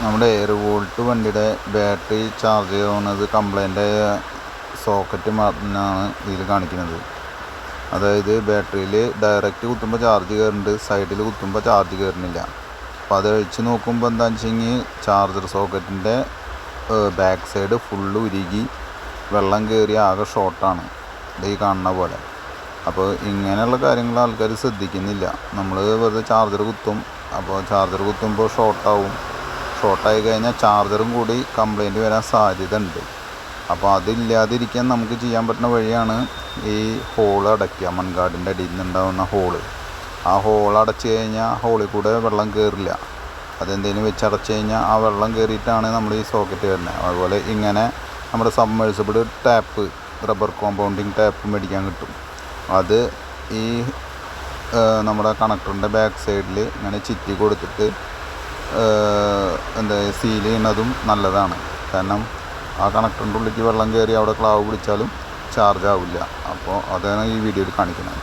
നമ്മുടെ air volt വണ്ടിയുടെ battery charge ചെയ്യുന്നത് കംപ്ലൈൻ്റ് സോക്കറ്റ് മാത്രമാണ് ഇതിൽ കാണിക്കുന്നത്. അതായത് ബാറ്ററിയിൽ ഡയറക്റ്റ് കുത്തുമ്പോൾ ചാർജ് കയറുന്നുണ്ട്, സൈഡിൽ കുത്തുമ്പോൾ ചാർജ് കയറുന്നില്ല. അപ്പോൾ അത് അഴിച്ച് നോക്കുമ്പോൾ എന്താണെന്ന് വെച്ചെങ്കിൽ ചാർജർ സോക്കറ്റിൻ്റെ ബാക്ക് സൈഡ് ഫുള്ള് ഉരുകി വെള്ളം കയറി ആകെ ഷോർട്ടാണ്, ഇത് ഈ കാണുന്ന പോലെ. അപ്പോൾ ഇങ്ങനെയുള്ള കാര്യങ്ങൾ ആൾക്കാർ ശ്രദ്ധിക്കുന്നില്ല. നമ്മൾ വെറുതെ ചാർജർ കുത്തും, അപ്പോൾ ചാർജർ കുത്തുമ്പോൾ ഷോർട്ടായി കഴിഞ്ഞാൽ ചാർജറും കൂടി കംപ്ലൈൻറ്റ് വരാൻ സാധ്യത ഉണ്ട്. അപ്പോൾ അതില്ലാതിരിക്കാൻ നമുക്ക് ചെയ്യാൻ പറ്റുന്ന വഴിയാണ് ഈ ഹോൾ അടയ്ക്കുക. മൺകാടിൻ്റെ അടിയിൽ നിന്നുണ്ടാകുന്ന ഹോള്, ആ ഹോൾ അടച്ചു കഴിഞ്ഞാൽ ഹോളിൽ കൂടെ വെള്ളം കയറില്ല. അതെന്തെങ്കിലും വെച്ച് അടച്ചു കഴിഞ്ഞാൽ ആ വെള്ളം കയറിയിട്ടാണ് നമ്മൾ ഈ സോക്കറ്റ് വരുന്നത്. അതുപോലെ ഇങ്ങനെ നമ്മുടെ submersible tap, rubber compounding tap മേടിക്കാൻ കിട്ടും. അത് ഈ നമ്മുടെ കണക്ടറിൻ്റെ ബാക്ക് സൈഡിൽ ഇങ്ങനെ ചിറ്റി കൊടുത്തിട്ട് സീൽ ചെയ്യുന്നതും നല്ലതാണ്. കാരണം ആ കണക്ടറിൻ്റെ ഉള്ളിലേക്ക് വെള്ളം കയറി അവിടെ ക്ലാവ് പിടിച്ചാലും ചാർജ് ആവില്ല. അപ്പോൾ അതാണ് ഈ വീഡിയോയിൽ കാണിക്കുന്നത്.